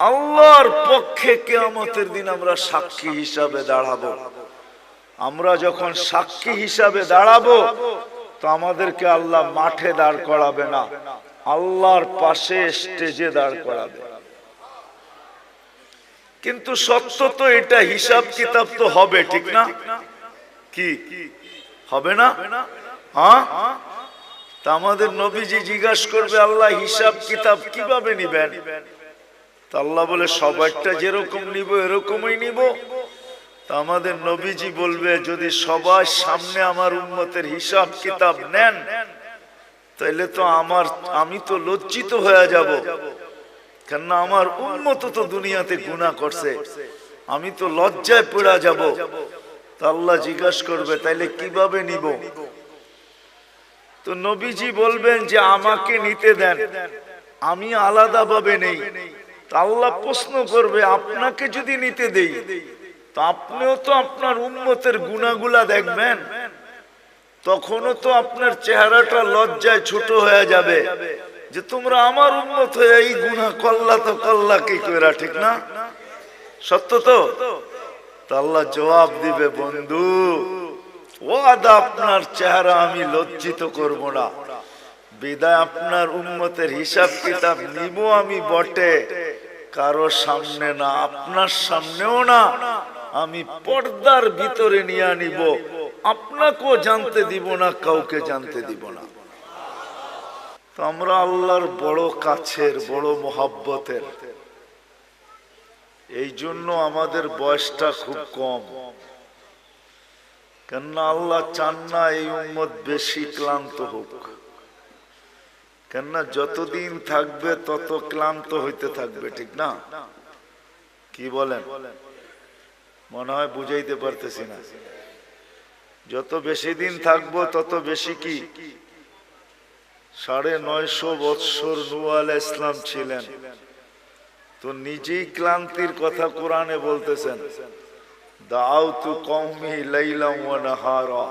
আল্লাহর পক্ষে কিয়ামতের দিন আমরা সাক্ষী হিসাবে দাঁড়াবো। আমরা যখন সাক্ষী হিসাবে দাঁড়াবো তো আমাদেরকে আল্লাহ মাঠে দাঁড় করাবে না, আল্লাহর পাশে স্টেজে দাঁড় করাবে। কিন্তু সত্য তো এটা, হিসাব কিতাব তো হবে, ঠিক না? কি হবে না? হ্যাঁ, তা আমাদের নবীজি জিজ্ঞাসা করবে আল্লাহ হিসাব কিতাব কিভাবে নিবেন? তা আল্লাহ বলে সবারটা যেরকম নিব এরকমই নিব। তা আমাদের নবীজি বলবে যদি সবার সামনে আমার উম্মতের হিসাব কিতাব নেন তাইলে তো আমি তো লজ্জিত হয়ে যাব, কেননা আমার উম্মত তো দুনিয়াতে গুনাহ করছে, আমি তো লজ্জায় পড়ে যাব। তা আল্লাহ জিজ্ঞাসা করবে তাইলে কিভাবে নিব? তো নবীজি বলবেন যে আমাকে নিতে দেন, আমি আলাদা ভাবে নেই। তা আল্লাহ প্রশ্ন করবে আপনাকে যদি নিতে দেই তো আপনিও তো আপনার উম্মতের গুনাহগুলা দেখবেন, তখনও তো আপনার চেহারাটা লজ্জায় ছোট হয়ে যাবে যে তোমরা আমার উম্মত হয়ে এই গুনাহ করলা, তো করলা কি কইরা, ঠিক না? সত্য তো? আল্লাহ জবাব দিবে বন্ধু ওয়াদা আপনার চেহারা আমি লজ্জিত করব না, বিদায় আপনার উম্মতের হিসাব কিতাব নিব আমি বটে, কারো সামনে না, আপনার সামনেও না, আমি পর্দার ভিতরে নিয়ে নিব, আপনাকেও জানতে দিব না, কাউকে জানতে দিব না। তো আমরা আল্লাহর বড় কাছের, বড় মোহাব্বতের, এই জন্য আমাদের বয়সটা খুব কম, কেননা আল্লাহ চান না এই উম্মত বেশি ক্লান্ত হোক, কেননা যতদিন থাকবে তত ক্লান্ত হইতে থাকবে, ঠিক না? কি বলেন? মনে হয় বুঝাইতে পারতেছি না। যত বেশি দিন থাকবো তত বেশি কি 950 বৎসর নূহ আলাইহিস সালাম ছিলেন, তো নিজেই ক্লান্তির কথা কোরআনে বলতেছেন, দাউতু কওমি লাইলাম ওয়া নাহারা,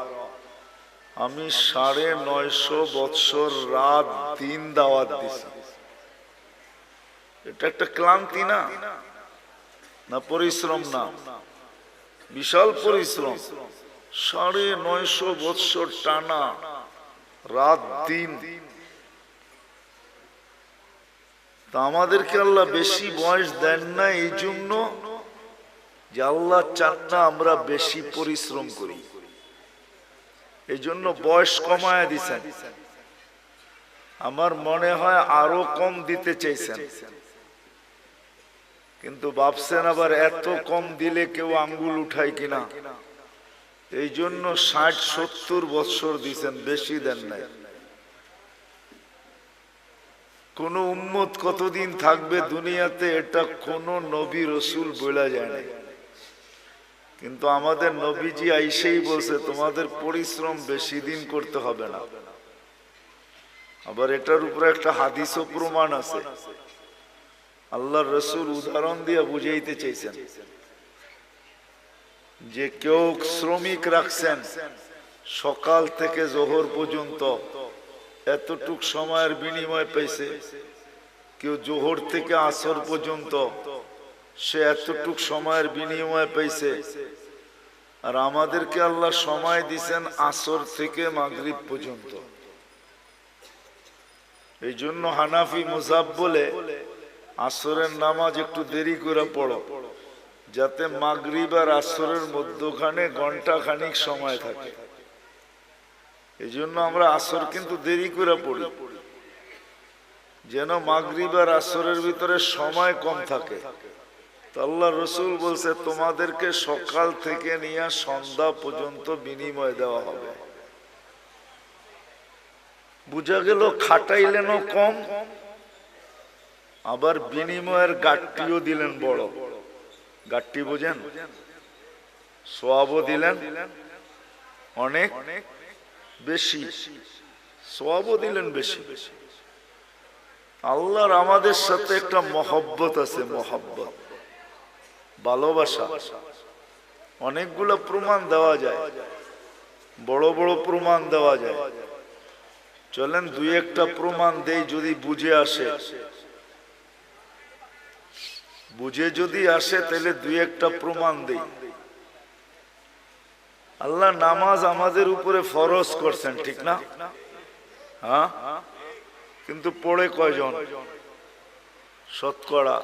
আমি 950 বৎসর রাত দিন দাওয়াত দিছি। এটা একটা ক্লান্তি না? না পরিশ্রম? না, বিশাল পরিশ্রম। 950 বৎসর টানা রাত দিন। তা আমাদেরকে আল্লাহ বেশি বয়স দেন না এই জন্য যে আল্লাহ চান না আমরা বেশি পরিশ্রম করি, এই জন্য বয়স কমায় দিছেন। আমার মনে হয় আরো কম দিতে চাইছেন, কিন্তু ভাবছেন আবার এত কম দিলে কেউ আঙ্গুল উঠায় কিনা, এই জন্য 60-70 বৎসর দিছেন, বেশি দেন নাই। কোন উম্মত কতদিন থাকবে দুনিয়াতে এটা কোন নবী রসুল বলা যায় না, কিন্তু আমাদের নবীজি আইসেই বলছে তোমাদের পরিশ্রম বেশি দিন করতে হবে না। আবার এটার উপরে একটা হাদিসও প্রমাণ আছে, আল্লাহর রসুল উদাহরণ দিয়ে বুঝাইতে চাইছেন যে কেউ শ্রমিক রাখছেন সকাল থেকে জোহর পর্যন্ত, এতটুক সময়ের বিনিময় পাইছে। কেউ জোহর থেকে আসর পর্যন্ত, সে এতটুক সময়ের বিনিময় পাইছে। আর আমাদেরকে আল্লাহ সময় দিছেন আসর থেকে মাগরিব পর্যন্ত। এই জন্য হানাফি মুযাব বলে আসরের নামাজ একটু দেরি করে পড়ো, যাতে মাগরিব আর আসরের মধ্যখানে ঘন্টা খানিক সময় থাকে। এই জন্য আমরা আসর কিন্তু দেরি করে পড়ি, যেন মাগরিব আর আসরের ভিতরে সময় কম থাকে। তো আল্লাহ রসুল বলছে তোমাদেরকে সকাল থেকে নিয়ে সন্ধ্যা পর্যন্ত বিনিময় দেওয়া হবে। বুঝা গেল খাটাইলেনও কম, আবার বিনিময়ের গাট্টিও দিলেন বড়। গাট্টি বোঝেন? সওয়াবও দিলেন অনেক বেশি, সওয়াবও দিলেন বেশি। আল্লাহর আমাদের সাথে একটা মহব্বত আছে, মহব্বত, ভালোবাসা। অনেকগুলো প্রমাণ দেওয়া যায়, বড় বড় প্রমাণ দেওয়া যায়। চলেন দুই একটা প্রমাণ দেই, যদি বুঝে আসে। বুঝে যদি আসে তাহলে দুই একটা প্রমাণ দেই। আল্লাহ নামাজ আমাদের উপরে ফরজ করছেন, ঠিক না? হ্যাঁ, কিন্তু পড়ে কয়জন? শতকরা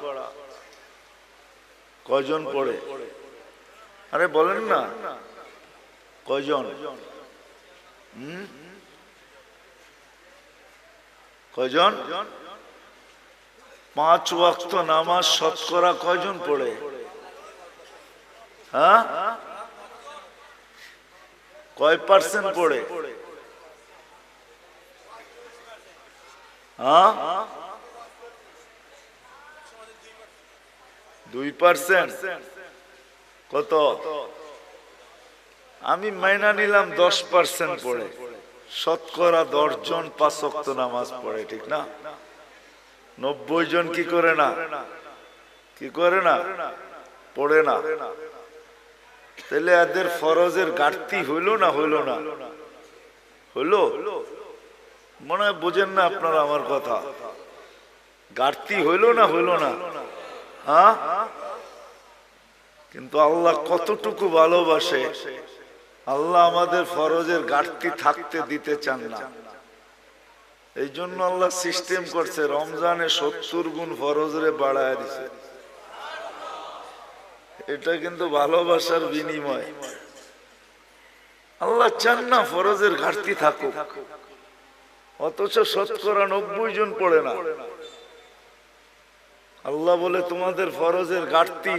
কয়জন পড়ে? আরে বলেন না, কয়জন? কয়জন? 5 ওয়াক্ত নামাজ শতকরা কয়জন পড়ে? হ্যাঁ, কয় পার্সেন্ট পড়ে? হ্যাঁ, 2%। কত? আমি মাইনা নিলাম 10% পড়ে। শতকরা 10 জন 5 ওয়াক্ত নামাজ পড়ে, ঠিক না? 90 জন কি করে না? কি করে না? পড়ে না। তাহলে এদের ফরজের ঘাটতি হইল না হইল না? হইলো। মনে হয় বুঝেন না আপনারা আমার কথা। ঘাটতি হইল না হইল না? হ্যাঁ, কিন্তু আল্লাহ কতটুকু ভালোবাসে, আল্লাহ আমাদের ফরজের ঘাটতি থাকতে দিতে চান না। এই জন্য আল্লাহ সিস্টেম করছে, রমজানে 70 গুণ ফরজরে বাড়ায় দিছে। এটা কিন্তু ভালোবাসার বিনিময়। আল্লাহ চান না ফরজের ঘাটতি থাকুক, অথচ শতকরা 90 জন পড়ে না। আল্লাহ বলে তোমাদের ফরজের ঘাটতি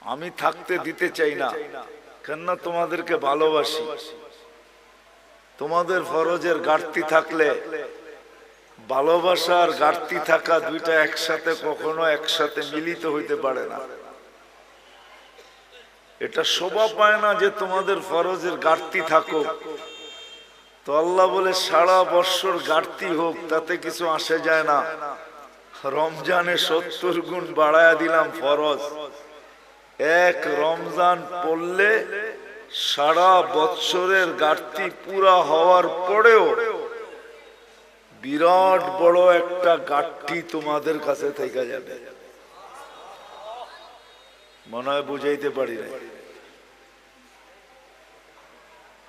আমি থাকতে দিতে চাই না, কেননা তোমাদেরকে ভালোবাসি। তোমাদের ফরজের ঘাটতি থাকলে, ভালোবাসার ঘাটতি থাকা দুইটা একসাথে কখনো একসাথে মিলিত হইতে পারে না। এটা শোভা পায় না যে তোমাদের ফরজের ঘাটতি থাকুক। তো আল্লাহ বলে সারা বৎসর ঘাটতি হোক, তাতে কিছু আসে যায় না। রমজানে 70 গুণ বাড়ায়া দিলাম ফরজ। এক রমজান পড়লে সারা বৎসরের ঘাটতি পুরা হওয়ার পরেও বিরাট বড় একটা ঘাটতি তোমাদের কাছে থেকে যাবে। মনে হয় বুঝাইতে পারি না।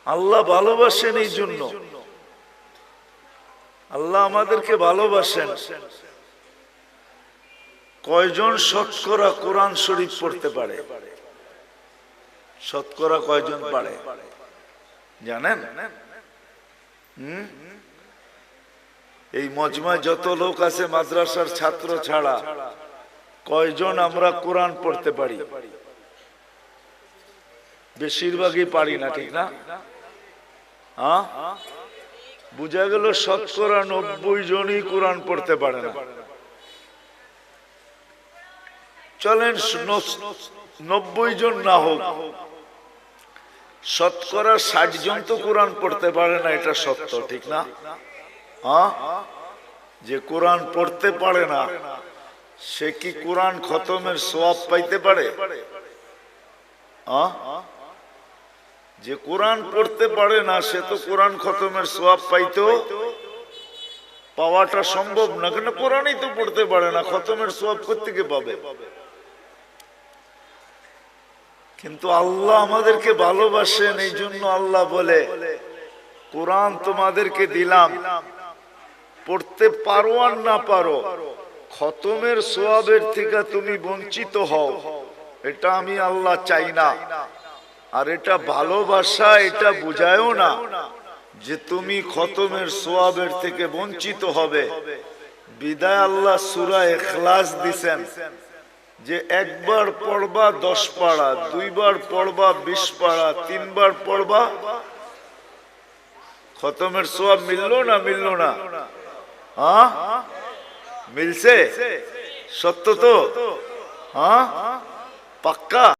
আল্লাহ ভালোবাসেন, এই জন্য আল্লাহ আমাদেরকে ভালোবাসেন। কয়জন শতকরা কোরআন শরীফ পড়তে পারে? শতকরা কয়জন পারে জানেন? এই মজমায় যত লোক আছে মাদ্রাসার ছাত্র ছাড়া কয়জন আমরা কোরআন পড়তে পারি? বেশিরভাগই পারি না, ঠিক না? হ্যাঁ, বুঝা গেল শতকরা 90 জনই কোরআন পড়তে পারে না। চলেন 90 জন না হোক, শতকরা 60 জন তো কোরআন পড়তে পারে না, এটা সত্য, ঠিক না? হ্যাঁ, যে কোরআন পড়তে পারে না সে কি কোরআন খতমের সওয়াব পাইতে পারে? যে কোরআন পড়তে পারে না সে তো কোরআন খতমের সওয়াব পাইতো পাওয়াটা সম্ভব না, কেন কোরআনই তো পড়তে পারে না, খতমের সওয়াব কোত্থেকে পাবে? কিন্তু আল্লাহ আমাদেরকে ভালোবাসেন, এই জন্য আল্লাহ বলে কোরআন তোমাদেরকে দিলাম, পড়তে পারো আর না পারো, খতমের সওয়াবের থেকে তুমি বঞ্চিত হও, এটা আমি আল্লাহ চাই না। আর এটা ভালোবাসা, এটা বুঝায়ও না যে তুমি খতমের সওয়াবের থেকে বঞ্চিত হবে। বিদায় আল্লাহ সূরা ইখলাস দিছেন যে একবার পড়বা 10 পারা, দুইবার পড়বা 20 পারা, তিনবার পড়বা, খতমের সওয়াব মিললো না? মিললো না? হ্যাঁ, মিলছে। সত্য তো? হ্যাঁ, পাক্কা।